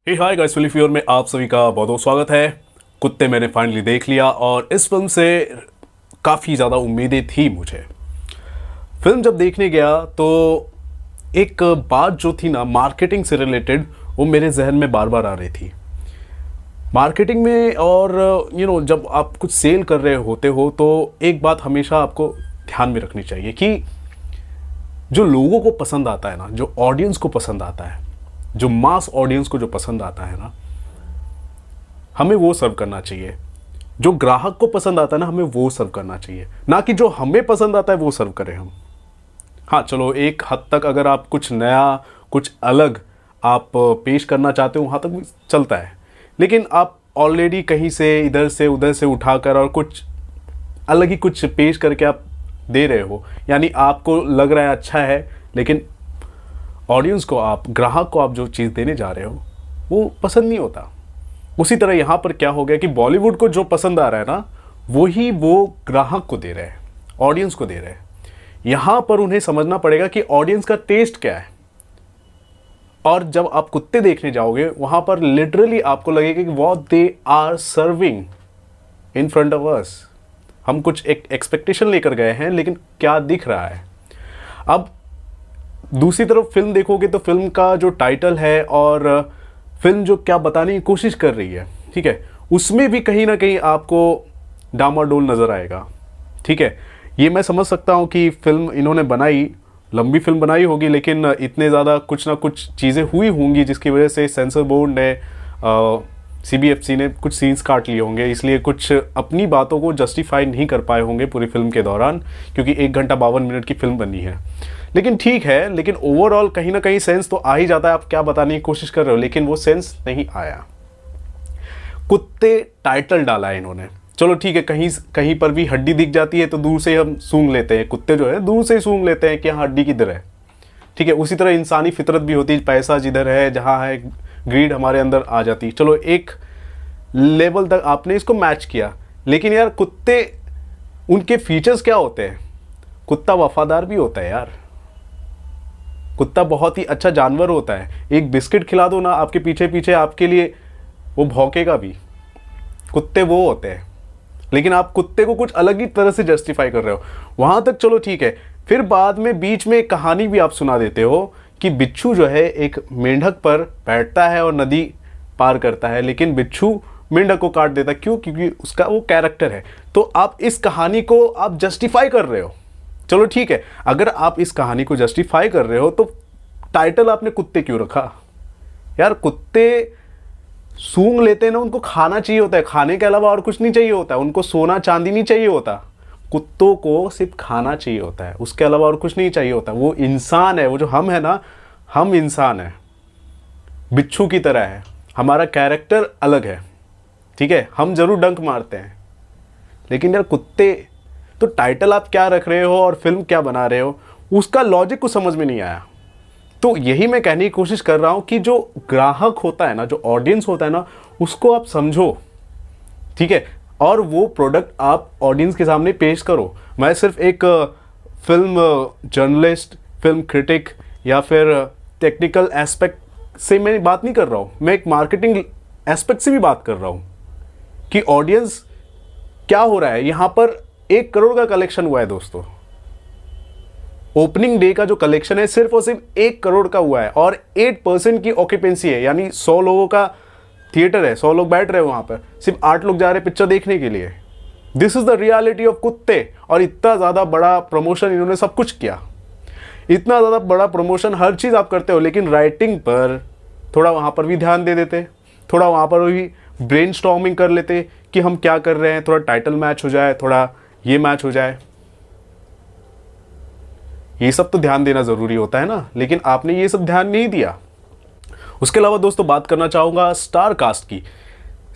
हे hi guys, फिल्मी फ्योर में आप सभी का बहुत बहुत स्वागत है। कुत्ते मैंने फाइनली देख लिया और इस फिल्म से काफ़ी ज़्यादा उम्मीदें थी मुझे। फिल्म जब देखने गया तो एक बात जो थी ना मार्केटिंग से रिलेटेड, वो मेरे जहन में बार बार आ रही थी। मार्केटिंग में और जब आप कुछ सेल कर रहे होते हो तो एक बात हमेशा आपको ध्यान में रखनी चाहिए कि जो लोगों को पसंद आता है ना, जो ऑडियंस को पसंद आता है, जो मास ऑडियंस को जो पसंद आता है ना, हमें वो सर्व करना चाहिए। जो ग्राहक को पसंद आता है ना, हमें वो सर्व करना चाहिए, ना कि जो हमें पसंद आता है वो सर्व करें हम। हाँ चलो, एक हद तक अगर आप कुछ नया, कुछ अलग आप पेश करना चाहते हो वहाँ तक भी चलता है, लेकिन आप ऑलरेडी कहीं से इधर से उधर से उठाकर और कुछ अलग ही कुछ पेश करके आप दे रहे हो, यानी आपको लग रहा है अच्छा है, लेकिन ऑडियंस को, आप ग्राहक को आप जो चीज़ देने जा रहे हो वो पसंद नहीं होता। उसी तरह यहाँ पर क्या हो गया कि बॉलीवुड को जो पसंद आ रहा है ना, वही वो ग्राहक को दे रहे हैं, ऑडियंस को दे रहे हैं। यहाँ पर उन्हें समझना पड़ेगा कि ऑडियंस का टेस्ट क्या है। और जब आप कुत्ते देखने जाओगे वहाँ पर लिटरली आपको लगेगा कि what they are serving in front of us. हम कुछ एक एक्सपेक्टेशन लेकर गए हैं, लेकिन क्या दिख रहा है। अब दूसरी तरफ फिल्म देखोगे तो फिल्म का जो टाइटल है और फिल्म जो क्या बताने की कोशिश कर रही है, ठीक है, उसमें भी कहीं ना कहीं आपको डामाडोल नज़र आएगा। ठीक है, ये मैं समझ सकता हूँ कि फिल्म इन्होंने बनाई, लंबी फिल्म बनाई होगी, लेकिन इतने ज़्यादा कुछ ना कुछ चीज़ें हुई होंगी जिसकी वजह से सेंसर बोर्ड ने, CBFC ने कुछ सीन्स काट लिए होंगे, इसलिए कुछ अपनी बातों को जस्टिफाई नहीं कर पाए होंगे पूरी फिल्म के दौरान, क्योंकि 1 घंटा 52 मिनट की फिल्म बनी है। लेकिन ठीक है, लेकिन ओवरऑल कहीं ना कहीं सेंस तो आ ही जाता है आप क्या बताने की कोशिश कर रहे हो, लेकिन वो सेंस नहीं आया। कुत्ते टाइटल डाला है इन्होंने, चलो ठीक है, कहीं कहीं पर भी हड्डी दिख जाती है तो दूर से हम सूंघ लेते हैं, कुत्ते जो है दूर से ही सूंघ लेते हैं कि हाँ हड्डी किधर है। ठीक है, उसी तरह इंसानी फितरत भी होती है, पैसा जिधर है, जहाँ है, ग्रीड हमारे अंदर आ जाती है। चलो एक लेवल तक आपने इसको मैच किया, लेकिन यार कुत्ते, उनके फीचर्स क्या होते हैं? कुत्ता वफादार भी होता है यार, कुत्ता बहुत ही अच्छा जानवर होता है। एक बिस्किट खिला दो ना आपके पीछे पीछे आपके लिए, वो भौंकेगा भी। कुत्ते वो होते हैं, लेकिन आप कुत्ते को कुछ अलग ही तरह से जस्टिफाई कर रहे हो। वहां तक चलो ठीक है, फिर बाद में बीच में एक कहानी भी आप सुना देते हो कि बिच्छू जो है एक मेंढक पर बैठता है और नदी पार करता है, लेकिन बिच्छू मेंढक को काट देता। क्यों? क्योंकि उसका वो कैरेक्टर है। तो आप इस कहानी को आप जस्टिफाई कर रहे हो। चलो ठीक है, अगर आप इस कहानी को जस्टिफाई कर रहे हो तो टाइटल आपने कुत्ते क्यों रखा? यार कुत्ते सूंघ लेते हैं ना, उनको खाना चाहिए होता है, खाने के अलावा और कुछ नहीं चाहिए होता है, उनको सोना चांदी नहीं चाहिए होता। कुत्तों को सिर्फ खाना चाहिए होता है, उसके अलावा और कुछ नहीं चाहिए होता। वो इंसान है, वो जो हम है ना, हम इंसान है, बिच्छू की तरह है, हमारा कैरेक्टर अलग है। ठीक है, हम जरूर डंक मारते हैं, लेकिन यार कुत्ते, तो टाइटल आप क्या रख रहे हो और फिल्म क्या बना रहे हो, उसका लॉजिक कुछ समझ में नहीं आया। तो यही मैं कहने की कोशिश कर रहा हूं कि जो ग्राहक होता है ना, जो ऑडियंस होता है ना, उसको आप समझो। ठीक है, और वो प्रोडक्ट आप ऑडियंस के सामने पेश करो। मैं सिर्फ एक फिल्म जर्नलिस्ट, फिल्म क्रिटिक या फिर टेक्निकल एस्पेक्ट से मैं बात नहीं कर रहा हूं, मैं एक मार्केटिंग एस्पेक्ट से भी बात कर रहा हूं कि ऑडियंस क्या हो रहा है। यहां पर 1 करोड़ का कलेक्शन हुआ है दोस्तों। ओपनिंग डे का जो कलेक्शन है सिर्फ और सिर्फ 1 करोड़ का हुआ है, और 8% की ऑक्यूपेंसी है, यानी 100 लोगों का थिएटर है, 100 लोग बैठ रहे हैं वहां पर, सिर्फ 8 लोग जा रहे हैं पिक्चर देखने के लिए। This is the reality of कुत्ते। और इतना ज्यादा बड़ा प्रमोशन इन्होंने सब कुछ किया, इतना ज्यादा बड़ा प्रमोशन, हर चीज आप करते हो, लेकिन राइटिंग पर थोड़ा वहां पर भी ध्यान दे देते, थोड़ा वहां पर भी ब्रेनस्टॉर्मिंग कर लेते कि हम क्या कर रहे हैं, थोड़ा टाइटल मैच हो जाए, थोड़ा ये मैच हो जाए। ये सब तो ध्यान देना जरूरी होता है ना, लेकिन आपने ये सब ध्यान नहीं दिया। उसके अलावा दोस्तों बात करना चाहूंगा स्टार कास्ट की।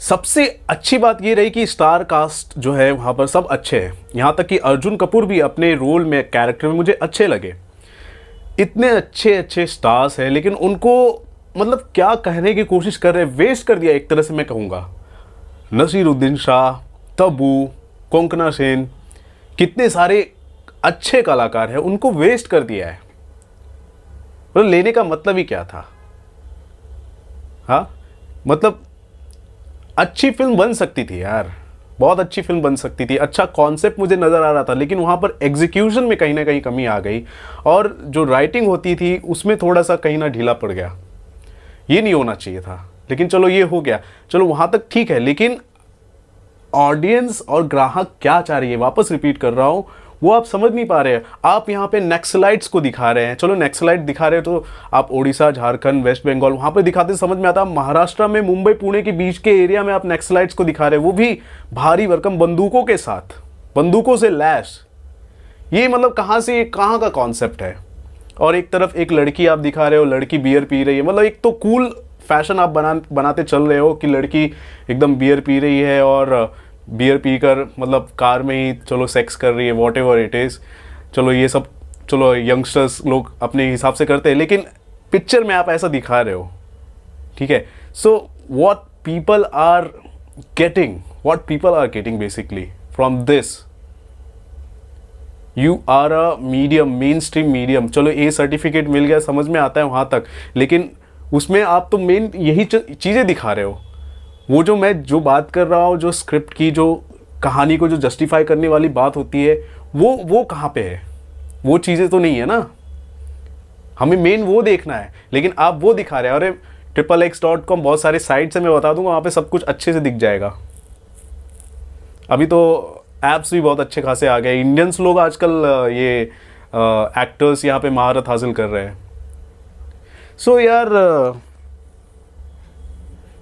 सबसे अच्छी बात ये रही कि स्टार कास्ट जो है वहां पर सब अच्छे हैं, यहां तक कि अर्जुन कपूर भी अपने रोल में, कैरेक्टर में मुझे अच्छे लगे। इतने अच्छे अच्छे स्टार्स हैं, लेकिन उनको मतलब क्या कहने की कोशिश कर रहे हैं, वेस्ट कर दिया एक तरह से मैं कहूंगा। नसीरुद्दीन शाह, तब्बू, कोंकणा सेन, कितने सारे अच्छे कलाकार हैं, उनको वेस्ट कर दिया है। मतलब लेने का मतलब ही क्या था? हाँ, मतलब अच्छी फिल्म बन सकती थी यार, बहुत अच्छी फिल्म बन सकती थी, अच्छा कॉन्सेप्ट मुझे नज़र आ रहा था, लेकिन वहाँ पर एग्जीक्यूशन में कहीं ना कहीं कमी आ गई, और जो राइटिंग होती थी उसमें थोड़ा सा कहीं ना ढीला पड़ गया। ये नहीं होना चाहिए था, लेकिन चलो ये हो गया, चलो वहाँ तक ठीक है। लेकिन ऑडियंस और ग्राहक क्या चाह रही है, वापस रिपीट कर रहा हूँ, वो आप समझ नहीं पा रहे हैं। आप यहाँ पे नक्सलाइट्स को दिखा रहे हैं, चलो नक्सलाइट दिखा रहे हो तो आप ओडिशा, झारखंड, वेस्ट बंगाल वहाँ पे दिखाते समझ में आता। महाराष्ट्र में मुंबई पुणे के बीच के एरिया में आप नक्सलाइट्स को दिखा रहे हैं, वो भी भारी भरकम बंदूकों के साथ, बंदूकों से लैस। ये मतलब कहाँ से, कहाँ का कॉन्सेप्ट है। और एक तरफ एक लड़की आप दिखा रहे हो, लड़की बियर पी रही है, मतलब एक तो कूल फैशन आप बनाते चल रहे हो कि लड़की एकदम बियर पी रही है और बियर पीकर मतलब कार में ही चलो सेक्स कर रही है, वॉट एवर इट इज़। चलो ये सब चलो यंगस्टर्स लोग अपने हिसाब से करते हैं, लेकिन पिक्चर में आप ऐसा दिखा रहे हो, ठीक है। So what people are getting basically from this, you are a medium, mainstream medium, चलो ए सर्टिफिकेट मिल गया, समझ में आता है वहाँ तक, लेकिन उसमें आप तो मेन यही चीज़ें दिखा रहे हो। वो जो मैं जो बात कर रहा हूँ, जो स्क्रिप्ट की, जो कहानी को जो जस्टिफाई करने वाली बात होती है, वो कहाँ पे है, वो चीज़ें तो नहीं है ना। हमें मेन वो देखना है, लेकिन आप वो दिखा रहे हैं। अरे XXX.com बहुत सारे साइट्स है, मैं बता दूंगा, वहाँ पे सब कुछ अच्छे से दिख जाएगा। अभी तो ऐप्स भी बहुत अच्छे खासे आ गए, इंडियंस लोग आजकल ये एक्टर्स यहाँ पे महारत हासिल कर रहे हैं। सो यार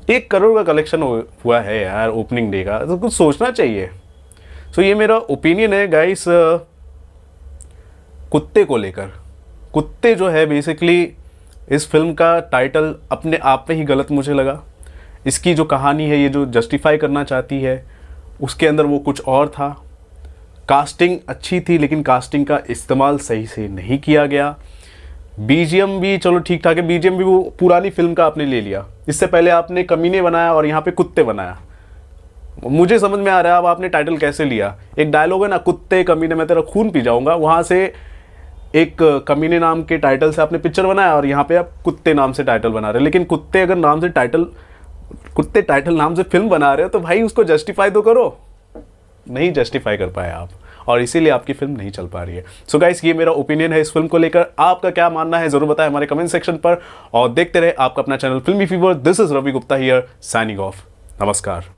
1 करोड़ का कलेक्शन हुआ है यार ओपनिंग डे का, तो कुछ सोचना चाहिए। सो ये मेरा ओपिनियन है गाइस कुत्ते को लेकर। कुत्ते जो है बेसिकली इस फिल्म का टाइटल अपने आप में ही गलत मुझे लगा। इसकी जो कहानी है, ये जो जस्टिफाई करना चाहती है, उसके अंदर वो कुछ और था। कास्टिंग अच्छी थी, लेकिन कास्टिंग का इस्तेमाल सही से नहीं किया गया। बीजीएम भी चलो ठीक ठाक है, बीजीएम भी वो पुरानी फिल्म का आपने ले लिया। इससे पहले आपने कमीने बनाया और यहाँ पे कुत्ते बनाया। मुझे समझ में आ रहा है अब आपने टाइटल कैसे लिया। एक डायलॉग है ना, कुत्ते कमीने मैं तेरा खून पी जाऊंगा, वहाँ से एक कमीने नाम के टाइटल से आपने पिक्चर बनाया और यहाँ पे आप कुत्ते नाम से टाइटल बना रहे हो। लेकिन कुत्ते अगर नाम से कुत्ते टाइटल नाम से फिल्म बना रहे हो तो भाई उसको जस्टिफाई तो करो। नहीं जस्टिफाई कर पाए आप, और इसीलिए आपकी फिल्म नहीं चल पा रही है। सो गाइस ये मेरा ओपिनियन है इस फिल्म को लेकर। आपका क्या मानना है जरूर बताएं हमारे कमेंट सेक्शन पर, और देखते रहे आपका अपना channel filmy fever. This is Ravi Gupta here, signing off. नमस्कार।